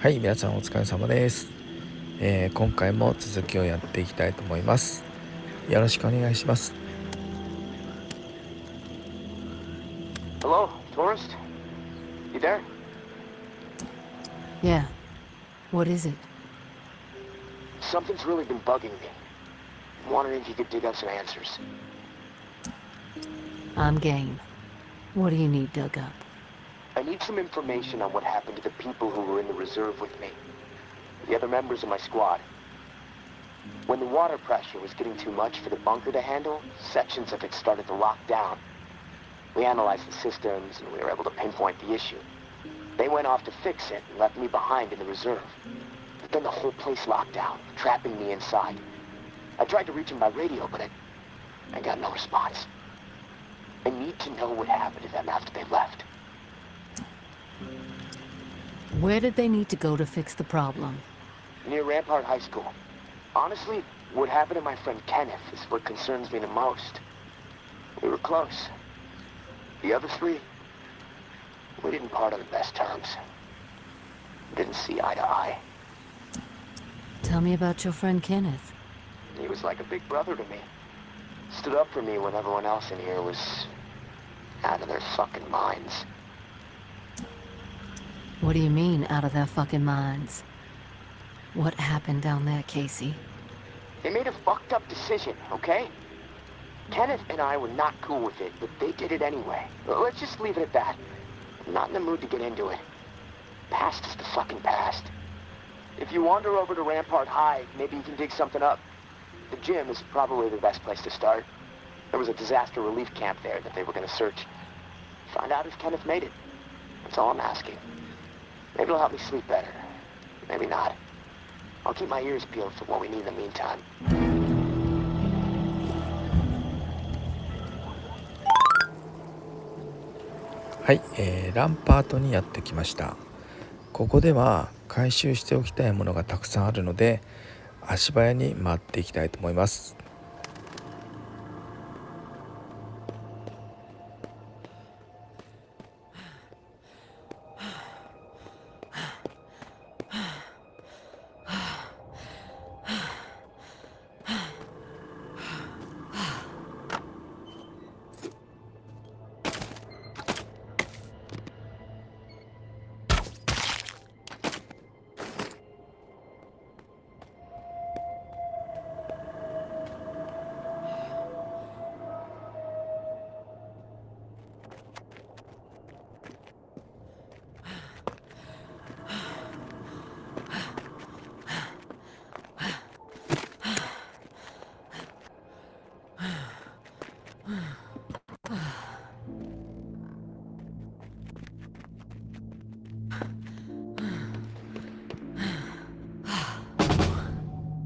はい、皆さんお疲れ様です。今回も続きをやっていきたいと思います。よろしくお願いします。Hello, tourist? You there? Yeah. What is it? Something's really been bugging me. I'm wondering if you could dig up some answers. I'm game. What do you need dug up? I need some information on what happened to the people who were in the reserve with me. The other members of my squad. When the water pressure was getting too much for the bunker to handle, sections of it started to lock down. We analyzed the systems and we were able to pinpoint the issue. They went off to fix it and left me behind in the reserve. But then the whole place locked down, trapping me inside. I tried to reach them by radio, but I got no response. I need to know what happened to them after they left. Where did they need to go to fix the problem? Near Rampart High School. Honestly, what happened to my friend Kenneth is what concerns me the most. We were close. The other three, we didn't part on the best terms. We didn't see eye to eye. Tell me about your friend Kenneth. He was like a big brother to me. Stood up for me when everyone else in here was out of their fucking minds. What do you mean, out of their fucking minds? What happened down there, Casey? They made a fucked up decision, okay? Kenneth and I were not cool with it, but they did it anyway. Let's just leave it at that. I'm not in the mood to get into it. Past is the fucking past. If you wander over to Rampart High, maybe you can dig something up. The gym is probably the best place to start. There was a disaster relief camp there that they were going to search. Find out if Kenneth made it. That's all I'm asking. Maybe it'll help me sleep better. Maybe not. I'll keep my ears peeled for what we need in the meantime. はい、ランパートにやってきました。ここでは回収しておきたいものがたくさんあるので、足早に回っていきたいと思います。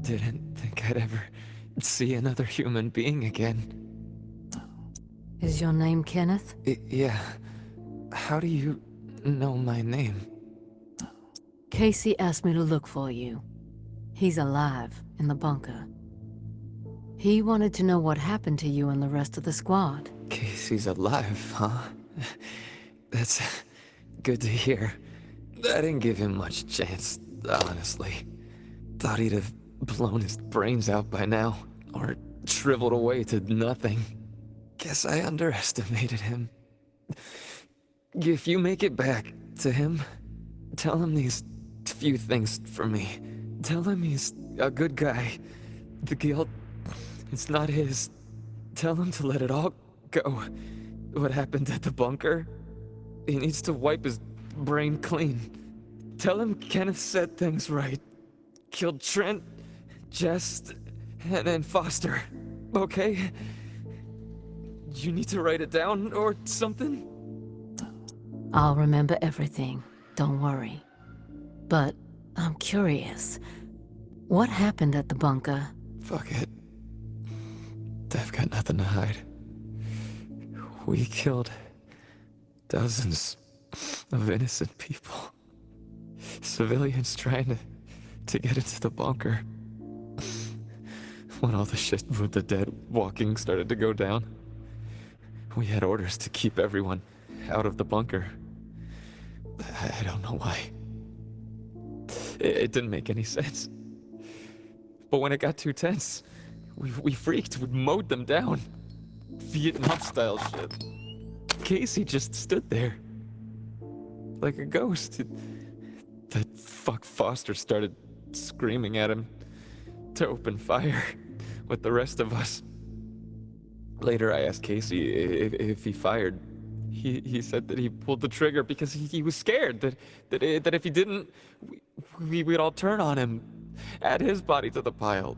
Didn't think I'd ever see another human being again. Is your name Kenneth? Yeah. How do you know my name? Casey asked me to look for you. He's alive in the bunker. He wanted to know what happened to you and the rest of the squad. Casey's alive, huh? That's good to hear. I didn't give him much chance, honestly. Thought he'd have blown his brains out by now, or shriveled away to nothing. Guess I underestimated him. If you make it back to him, tell him these few things for me. Tell him he's a good guy. The guilt, it's not his. Tell him to let it all go. What happened at the bunker? He needs to wipe his brain clean. Tell him Kenneth said things right. Killed Trent, Jess, and then Foster. Okay? You need to write it down or something? I'll remember everything, don't worry. But I'm curious. What happened at the bunker? Fuck it. I've got nothing to hide. We killed dozens of innocent people. Civilians trying to get into the bunker. When all the shit with the dead walking started to go down, we had orders to keep everyone out of the bunker. I don't know why. It didn't make any sense. But when it got too tense, we freaked. We mowed them down. Vietnam-style shit. Casey just stood there. Like a ghost. That fuck Foster started screaming at him to open fire with the rest of us. Later, I asked Casey if he fired. He said that he pulled the trigger because he was scared that if he didn't, we'd all turn on him, add his body to the pile.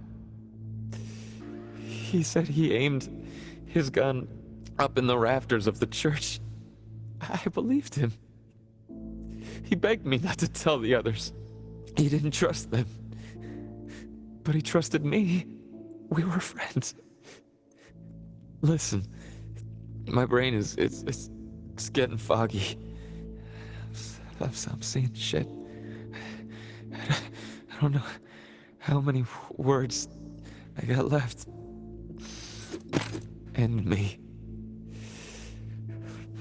He said he aimed his gun up in the rafters of the church. I believed him. He begged me not to tell the others. He didn't trust them. But he trusted me. We were friends. Listen, my brain is getting foggy. I'm seeing shit. I don't know how many words I got left. End me.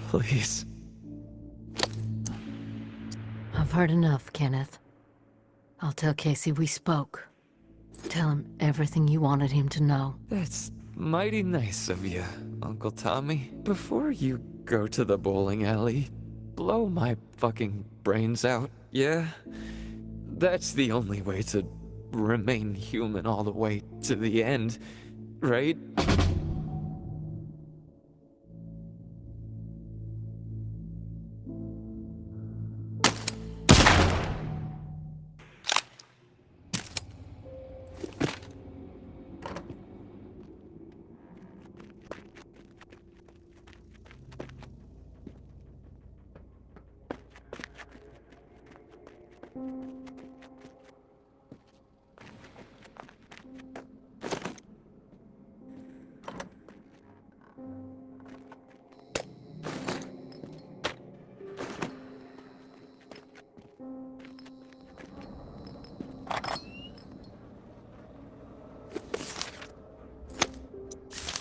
Please. I've heard enough, Kenneth. I'll tell Casey we spoke. Tell him everything you wanted him to know. That's mighty nice of you, Uncle Tommy. Before you go to the bowling alley, blow my fucking brains out, yeah? That's the only way to remain human all the way to the end, right?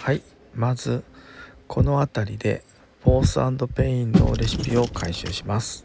はい、まずこの辺りでフォース&ペインのレシピを回収します。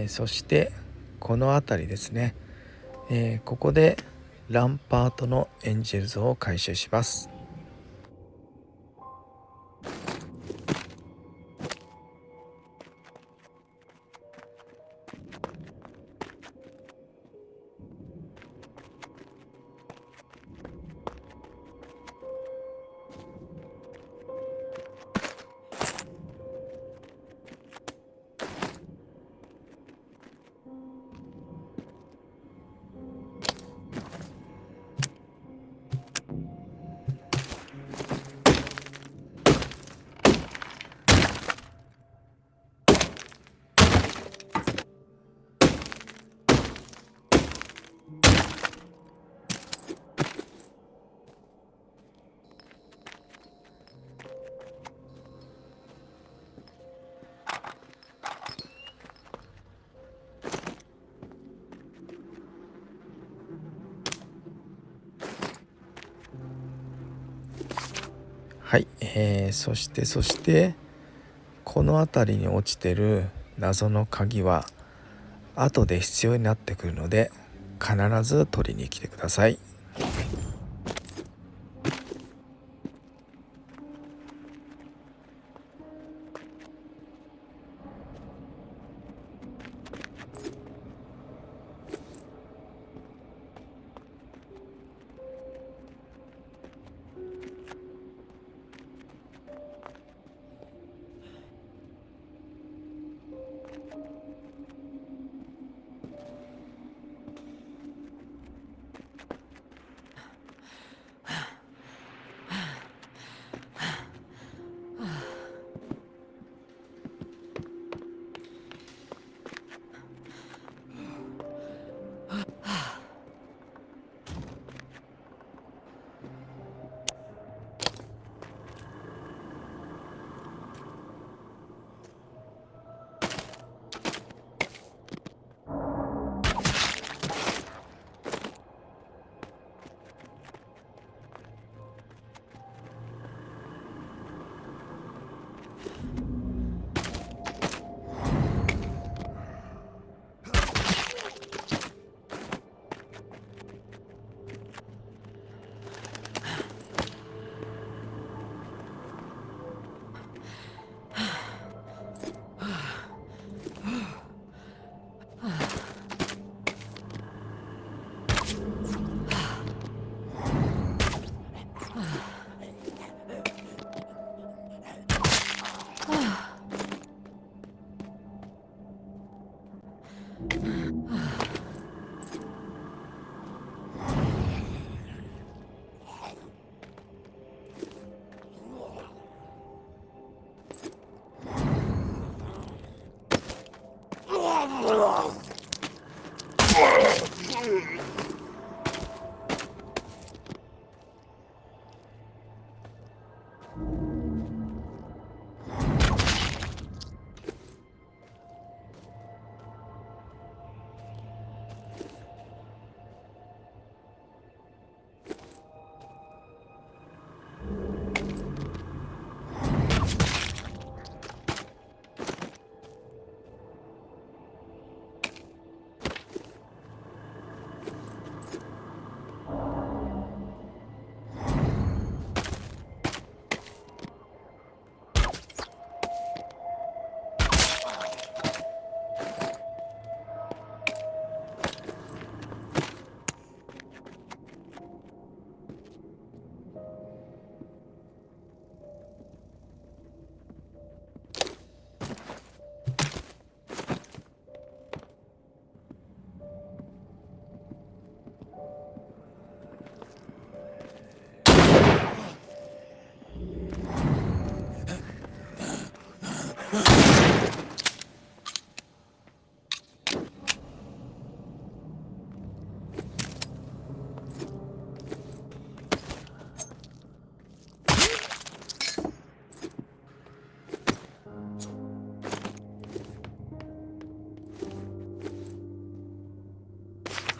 そしてこの辺りですね、ここでランパートのエンジェル像を回収します。はい、そしてこの辺りに落ちてる謎の鍵は後で必要になってくるので必ず取りに来てください。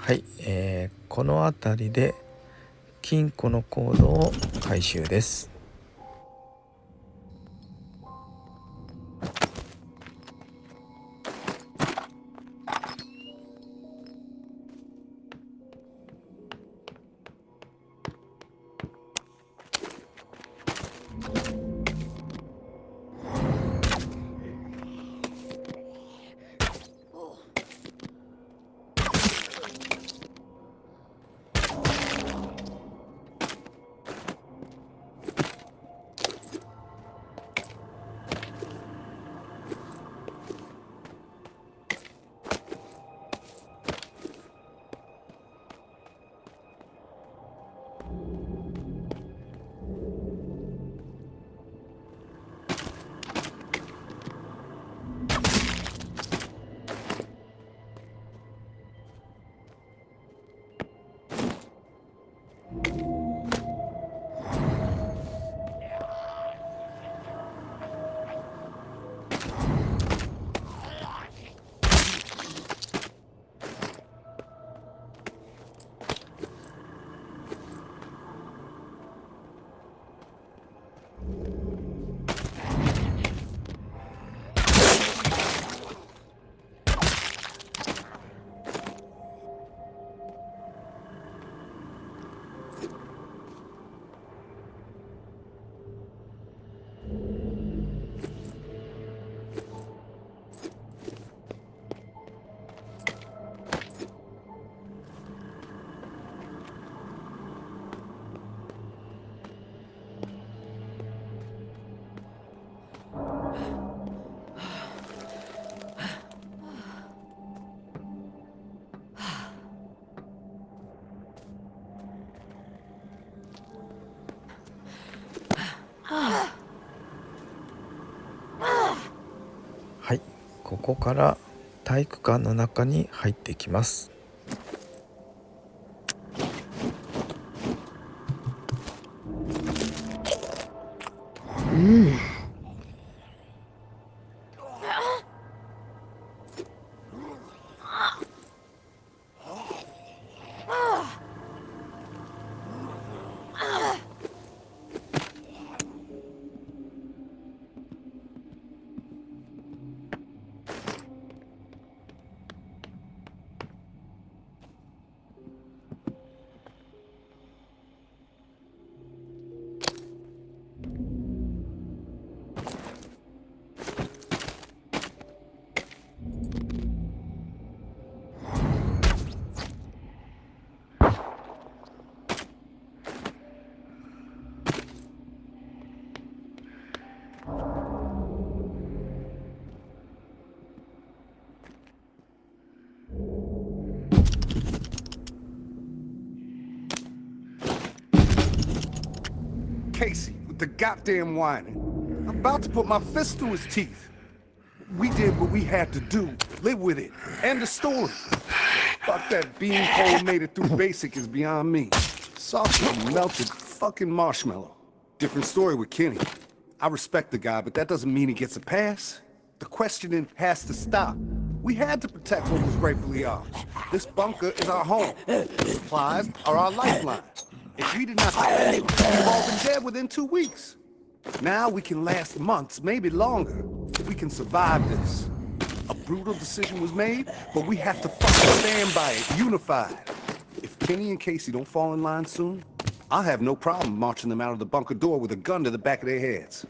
はい、この辺りで金庫のコードを回収です。はい、ここから体育館の中に入ってきます。Casey with the goddamn whining. I'm about to put my fist through his teeth. We did what we had to do. Live with it. End the story. fuck that beanpole made it through basic is beyond me. Soft as melted fucking marshmallow. Different story with Kenny. I respect the guy, but that doesn't mean he gets a pass. The questioning has to stop. We had to protect what was rightfully ours. This bunker is our home. Supplies are our lifeline. If we did not defend it, we've all been dead within 2 weeks. Now we can last months, maybe longer. We can survive this. A brutal decision was made, but we have to fucking stand by it, unified. If Kenny and Casey don't fall in line soon, I'll have no problem marching them out of the bunker door with a gun to the back of their heads.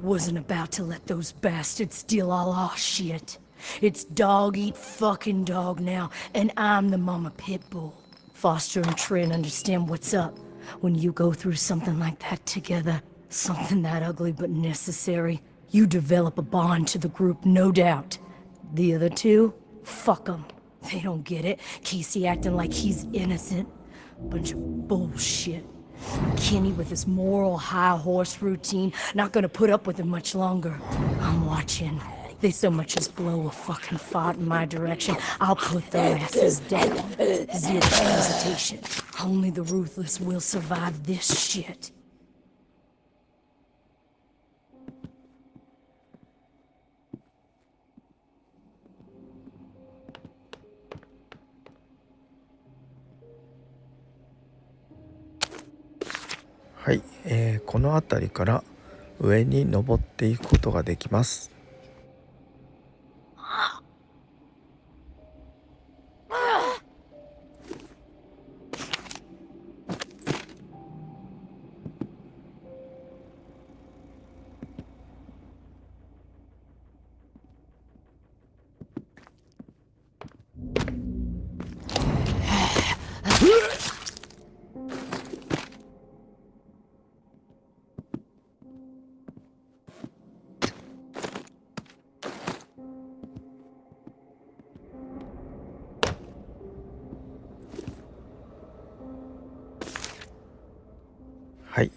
Wasn't about to let those bastards steal all our shit. It's dog eat fucking dog now, and I'm the mama pit bull. Foster and Trin understand what's up when you go through something like that together. Something that ugly but necessary. You develop a bond to the group, no doubt. The other two? Fuck them. They don't get it. Casey acting like he's innocent. Bunch of bullshit. Kenny with his moral high horse routine, not gonna put up with it much longer. I'm watching. They so much as blow a fucking fart in my direction, I'll put their asses down. Zero hesitation. Only the ruthless will survive this shit.はい、この辺りから上に登っていくことができます。はい、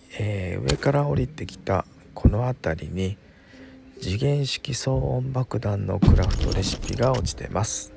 上から降りてきたこの辺りに次元式騒音爆弾のクラフトレシピが落ちてます。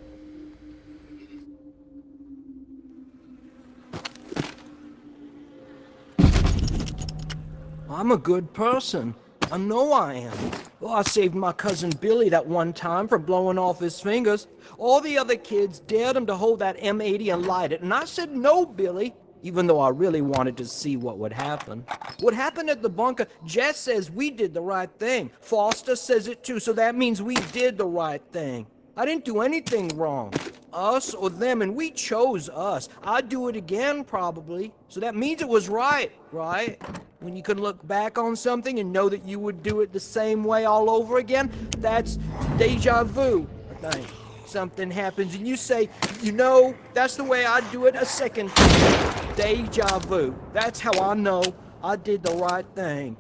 I'm a good person. I know I am. Well, I saved my cousin Billy that one time from blowing off his fingers. All the other kids dared him to hold that M80 and light it, and I said no, Billy, even though I really wanted to see what would happen. What happened at the bunker, Jess says we did the right thing. Foster says it too, so that means we did the right thing. I didn't do anything wrong. Us or them, and we chose us. I'd do it again, probably. So that means it was right, right? When you can look back on something and know that you would do it the same way all over again, that's deja vu, I think. Something happens and you say, you know, that's the way I'd do it a second time. Deja vu. That's how I know I did the right thing.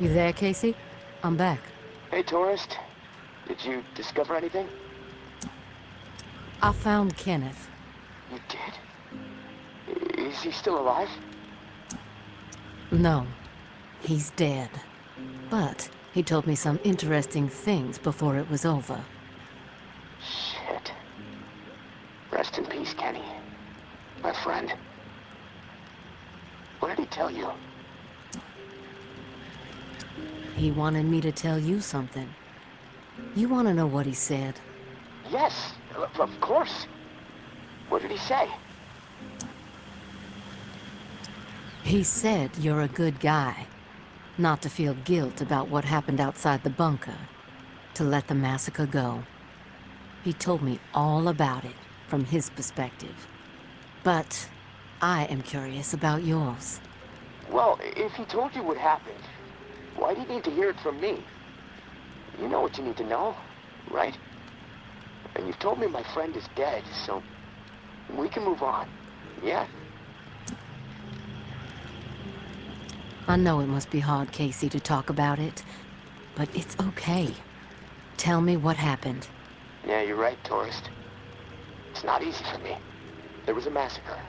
You there, Casey? I'm back. Hey, tourist. Did you discover anything? I found Kenneth. You did? Is he still alive? No, he's dead. But he told me some interesting things before it was over. Shit. Rest in peace, Kenny. My friend. What did he tell you? He wanted me to tell you something. You want to know what he said? Yes, of course. What did he say? He said you're a good guy. Not to feel guilt about what happened outside the bunker. To let the massacre go. He told me all about it from his perspective. But I am curious about yours. Well, if he told you what happened, why do you need to hear it from me? You know what you need to know, right? And you've told me my friend is dead, so we can move on, yeah? I know it must be hard, Casey, to talk about it, but it's okay. Tell me what happened. Yeah, you're right, tourist. It's not easy for me. There was a massacre.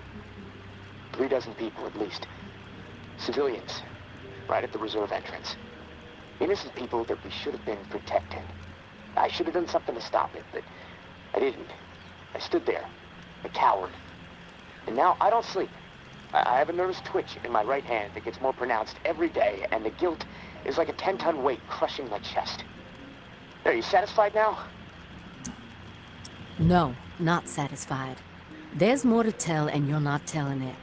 36 people, at least. Civilians. Right at the reserve entrance. Innocent people that we should have been protecting. I should have done something to stop it, but I didn't. I stood there, a coward. And now I don't sleep. I have a nervous twitch in my right hand that gets more pronounced every day, and the guilt is like a 10-ton weight crushing my chest. Are you satisfied now? No, not satisfied. There's more to tell, and you're not telling it.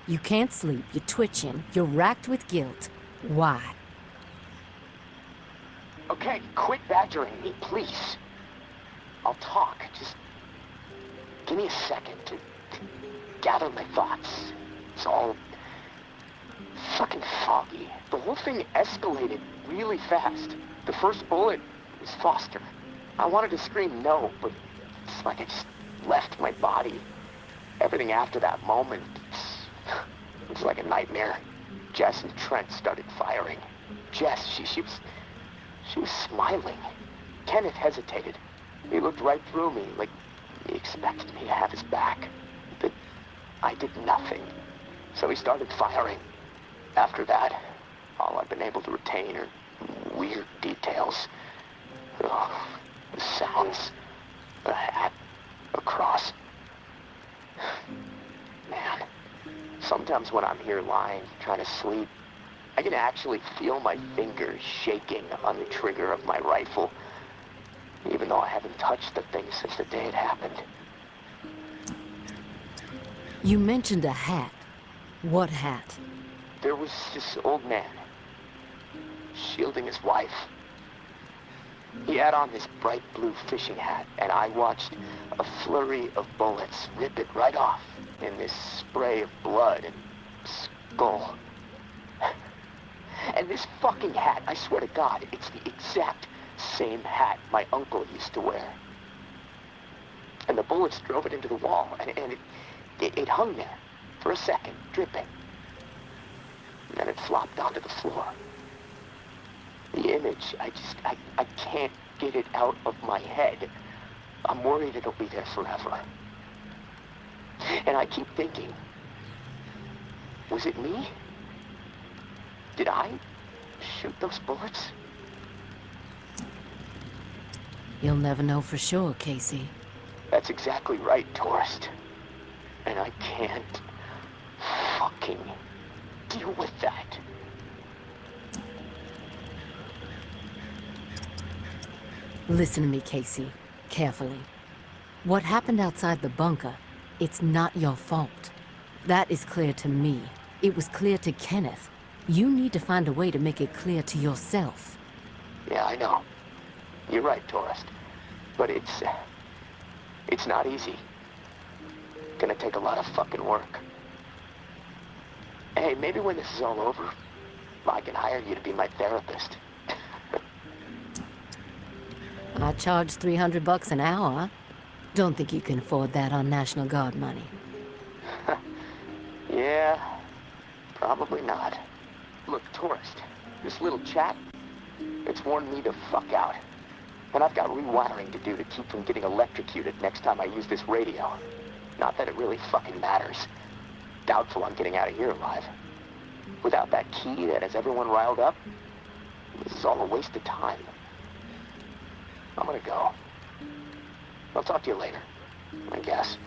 You can't sleep, you're twitching, you're racked with guilt. Why? Okay, quit badgering me, please. I'll talk. Just give me a second to gather my thoughts. It's all fucking foggy. The whole thing escalated really fast. The first bullet was Foster. I wanted to scream no, but it's like I just left my body. Everything after that moment, it's like a nightmare. Jess and Trent started firing. Jess, she was smiling. Kenneth hesitated. He looked right through me, like he expected me to have his back. But I did nothing. So he started firing. After that, all I've been able to retain are weird details. Oh, the sounds, a hat, a cross. Man, sometimes when I'm here lying, trying to sleep, I can actually feel my fingers shaking on the trigger of my rifle, even though I haven't touched the thing since the day it happened. You mentioned a hat. What hat? There was this old man, shielding his wife. He had on this bright blue fishing hat, and I watched a flurry of bullets rip it right off in this spray of blood and skull. And this fucking hat, I swear to God, it's the exact same hat my uncle used to wear. And the bullets drove it into the wall, and it hung there for a second, dripping. And then it flopped onto the floor. The image, I can't get it out of my head. I'm worried it'll be there forever. And I keep thinking, was it me? Did I shoot those bullets? You'll never know for sure, Casey. That's exactly right, tourist. And I can't fucking deal with that. Listen to me, Casey, carefully. What happened outside the bunker, it's not your fault. That is clear to me. It was clear to Kenneth. You need to find a way to make it clear to yourself. Yeah, I know. You're right, tourist. But it's not easy. Gonna take a lot of fucking work. Hey, maybe when this is all over, I can hire you to be my therapist. I charge $300 an hour. Don't think you can afford that on National Guard money. Yeah, probably not. Look, tourist, this little chat, it's worn me the fuck out. And I've got rewiring to do to keep from getting electrocuted next time I use this radio. Not that it really fucking matters. Doubtful I'm getting out of here alive. Without that key that has everyone riled up, this is all a waste of time. I'm gonna go. I'll talk to you later, I guess.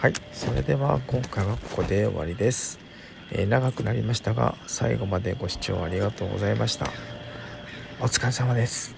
はい、それでは今回はここで終わりです。長くなりましたが最後までご視聴ありがとうございました。お疲れ様です。